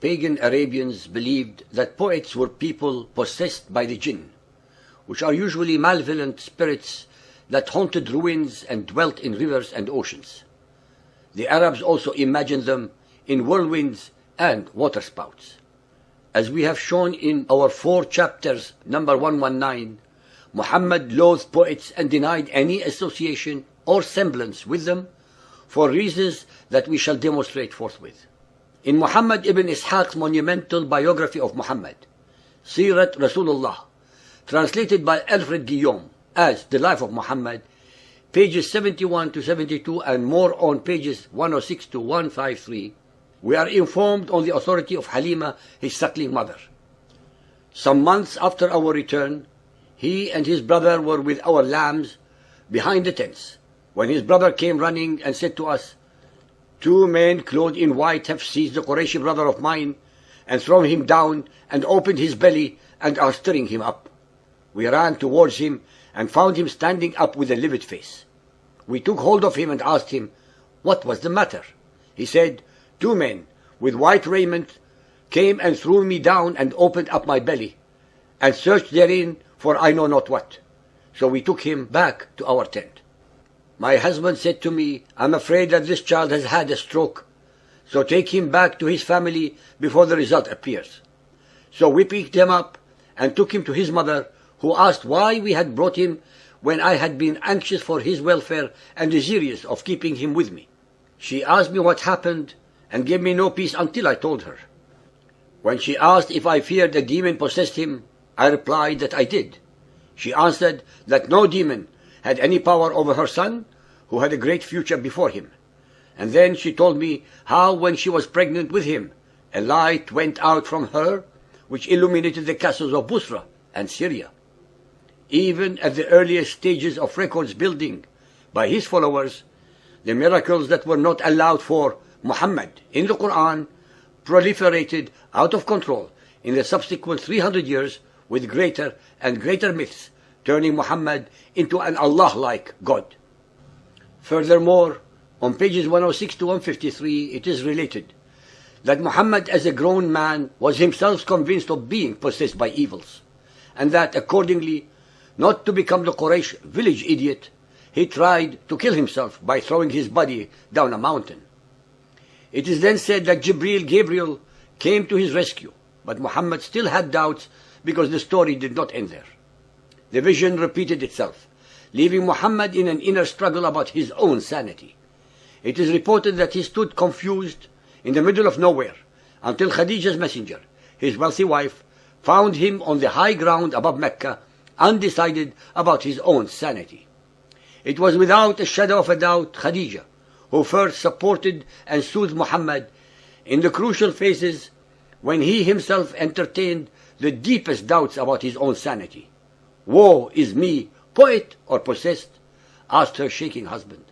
pagan Arabians believed that poets were people possessed by the jinn, which are usually malevolent spirits that haunted ruins and dwelt in rivers and oceans. The Arabs also imagined them in whirlwinds and waterspouts. As we have shown in our 4 chapters, number 119, Muhammad loathed poets and denied any association or semblance with them for reasons that we shall demonstrate forthwith. In Muhammad ibn Ishaq's monumental biography of Muhammad, Sirat Rasulullah, translated by Alfred Guillaume as The Life of Muhammad, pages 71 to 72 and more on pages 106 to 153, we are informed on the authority of Halima, his suckling mother. Some months after our return, he and his brother were with our lambs behind the tents, when his brother came running and said to us, "2 men clothed in white have seized the Qurayshi brother of mine and thrown him down and opened his belly and are stirring him up." We ran towards him and found him standing up with a livid face. We took hold of him and asked him what was the matter. He said, "2 men with white raiment came and threw me down and opened up my belly and searched therein for I know not what." So we took him back to our tent. My husband said to me, "I'm afraid that this child has had a stroke, so take him back to his family before the result appears." So we picked him up and took him to his mother, who asked why we had brought him when I had been anxious for his welfare and desirous of keeping him with me. She asked me what happened and gave me no peace until I told her. When she asked if I feared a demon possessed him, I replied that I did. She answered that no demon had any power over her son, who had a great future before him. And then she told me how when she was pregnant with him, a light went out from her which illuminated the castles of Busra and Syria. Even at the earliest stages of records building by his followers, the miracles that were not allowed for Muhammad in the Quran proliferated out of control in the subsequent 300 years with greater and greater myths, turning Muhammad into an Allah-like God. Furthermore, on pages 106 to 153, it is related that Muhammad as a grown man was himself convinced of being possessed by evils, and that accordingly, not to become the Quraysh village idiot, he tried to kill himself by throwing his body down a mountain. It is then said that Gabriel came to his rescue, but Muhammad still had doubts because the story did not end there. The vision repeated itself, leaving Muhammad in an inner struggle about his own sanity. It is reported that he stood confused in the middle of nowhere until Khadija's messenger, his wealthy wife, found him on the high ground above Mecca, undecided about his own sanity. It was without a shadow of a doubt Khadija who first supported and soothed Muhammad in the crucial phases when he himself entertained the deepest doubts about his own sanity. "Woe is me, poet or possessed?" asked her shaking husband.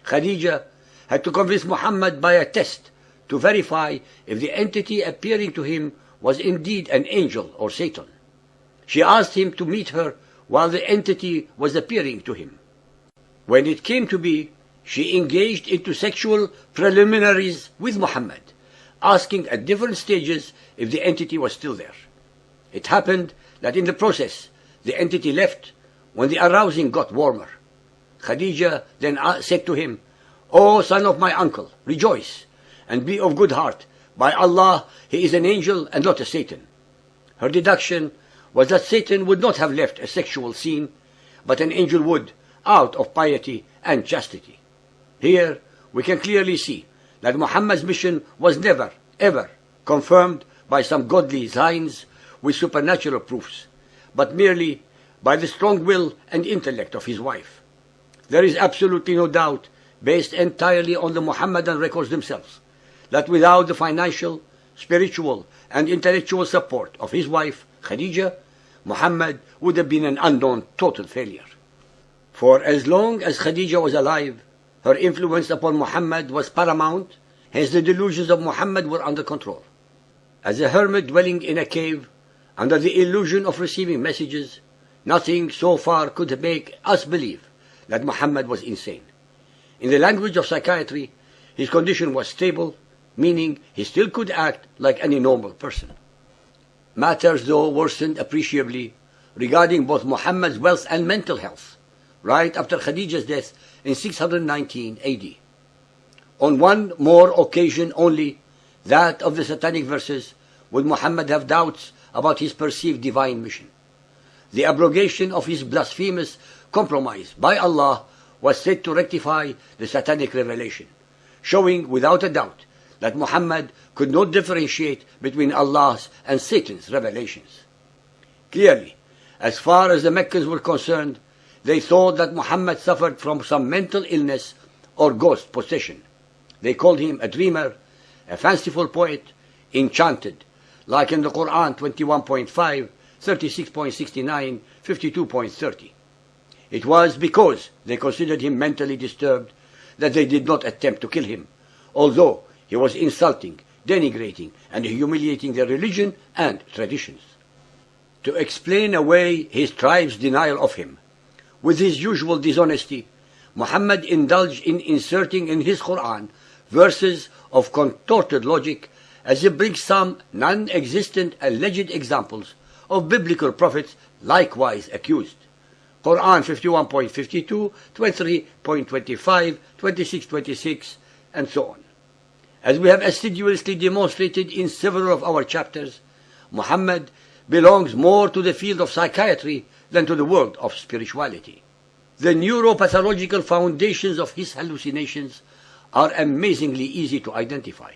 Khadija had to convince Muhammad by a test to verify if the entity appearing to him was indeed an angel or Satan. She asked him to meet her while the entity was appearing to him. When it came to be, she engaged into sexual preliminaries with Muhammad, asking at different stages if the entity was still there. It happened that in the process, the entity left when the arousing got warmer. Khadija then said to him, "O son of my uncle, rejoice and be of good heart. By Allah, he is an angel and not a Satan." Her deduction was that Satan would not have left a sexual scene, but an angel would, out of piety and chastity. Here we can clearly see that Muhammad's mission was never, ever confirmed by some godly signs with supernatural proofs, but merely by the strong will and intellect of his wife. There is absolutely no doubt, based entirely on the Muhammadan records themselves, that without the financial, spiritual, and intellectual support of his wife, Khadija, Muhammad would have been an unknown total failure. For as long as Khadija was alive, her influence upon Muhammad was paramount, hence the delusions of Muhammad were under control. As a hermit dwelling in a cave, under the illusion of receiving messages, nothing so far could make us believe that Muhammad was insane. In the language of psychiatry, his condition was stable, meaning he still could act like any normal person. Matters, though, worsened appreciably regarding both Muhammad's wealth and mental health, right after Khadija's death in 619 AD. On one more occasion only, that of the satanic verses, would Muhammad have doubts about his perceived divine mission. The abrogation of his blasphemous compromise by Allah was said to rectify the satanic revelation, showing without a doubt that Muhammad could not differentiate between Allah's and Satan's revelations. Clearly, as far as the Meccans were concerned, they thought that Muhammad suffered from some mental illness or ghost possession. They called him a dreamer, a fanciful poet, enchanted, like in the Quran 21.5, 36.69, 52.30. It was because they considered him mentally disturbed that they did not attempt to kill him, although he was insulting, denigrating, and humiliating their religion and traditions. To explain away his tribe's denial of him, with his usual dishonesty, Muhammad indulged in inserting in his Quran verses of contorted logic as he brings some non-existent alleged examples of biblical prophets likewise accused. Quran 51.52, 23.25, 26.26, and so on. As we have assiduously demonstrated in several of our chapters, Muhammad belongs more to the field of psychiatry than to the world of spirituality. The neuropathological foundations of his hallucinations are amazingly easy to identify.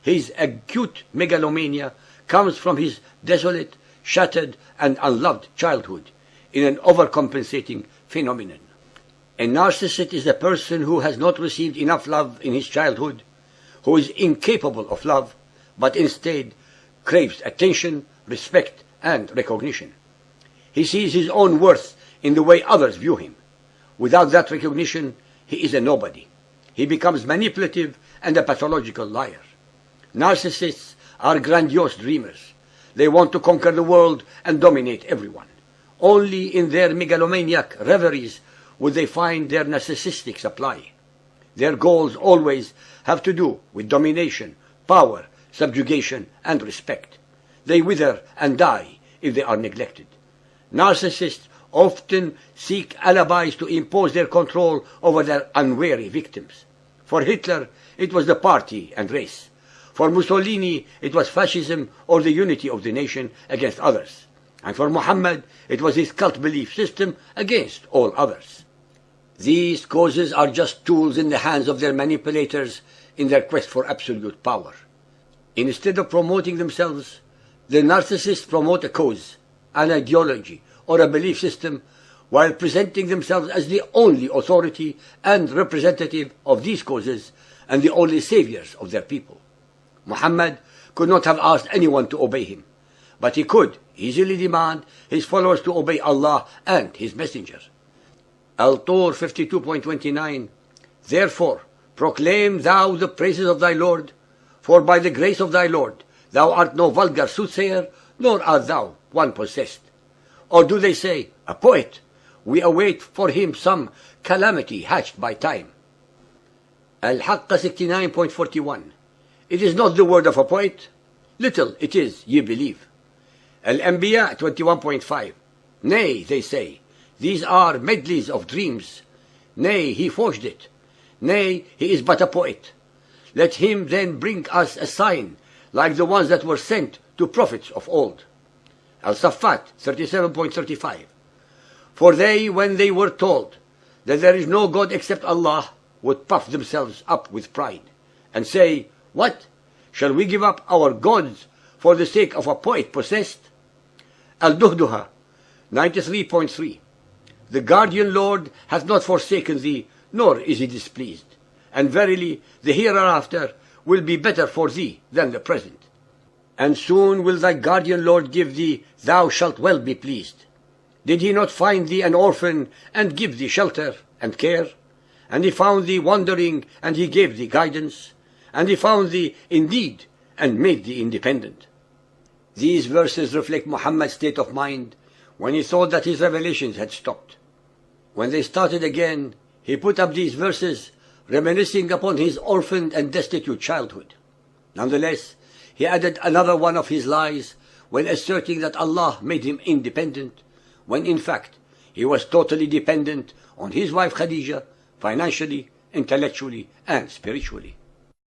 His acute megalomania comes from his desolate, shattered, and unloved childhood in an overcompensating phenomenon. A narcissist is a person who has not received enough love in his childhood, who is incapable of love, but instead craves attention, respect, and recognition. He sees his own worth in the way others view him. Without that recognition, he is a nobody. He becomes manipulative and a pathological liar. Narcissists are grandiose dreamers. They want to conquer the world and dominate everyone. Only in their megalomaniac reveries would they find their narcissistic supply. Their goals always have to do with domination, power, subjugation, and respect. They wither and die if they are neglected. Narcissists often seek alibis to impose their control over their unwary victims. For Hitler, it was the party and race. For Mussolini, it was fascism or the unity of the nation against others. And for Muhammad, it was his cult belief system against all others. These causes are just tools in the hands of their manipulators in their quest for absolute power. Instead of promoting themselves, the narcissists promote a cause, an ideology, or a belief system, while presenting themselves as the only authority and representative of these causes and the only saviors of their people. Muhammad could not have asked anyone to obey him, but he could easily demand his followers to obey Allah and his messenger. Al-Tur 52.29, Therefore, proclaim thou the praises of thy Lord, for by the grace of thy Lord thou art no vulgar soothsayer, nor art thou one possessed. Or do they say, a poet, we await for him some calamity hatched by time. Al-Haqqa 69.41, It is not the word of a poet, little it is, ye believe. Al-Anbiya 21.5, Nay, they say, these are medleys of dreams. Nay, he forged it. Nay, he is but a poet. Let him then bring us a sign, like the ones that were sent to prophets of old. Al-Saffat 37.35, For they, when they were told that there is no God except Allah, would puff themselves up with pride, and say, What? Shall we give up our gods for the sake of a poet possessed? Al-Duhduha 93.3, The guardian Lord hath not forsaken thee, nor is he displeased. And verily, the hereafter will be better for thee than the present. And soon will thy guardian Lord give thee, thou shalt well be pleased. Did he not find thee an orphan, and give thee shelter and care? And he found thee wandering, and he gave thee guidance. And he found thee indeed, and made thee independent. These verses reflect Muhammad's state of mind when he thought that his revelations had stopped. When they started again, he put up these verses, reminiscing upon his orphaned and destitute childhood. Nonetheless, he added another one of his lies when asserting that Allah made him independent, when in fact he was totally dependent on his wife Khadija, financially, intellectually, and spiritually.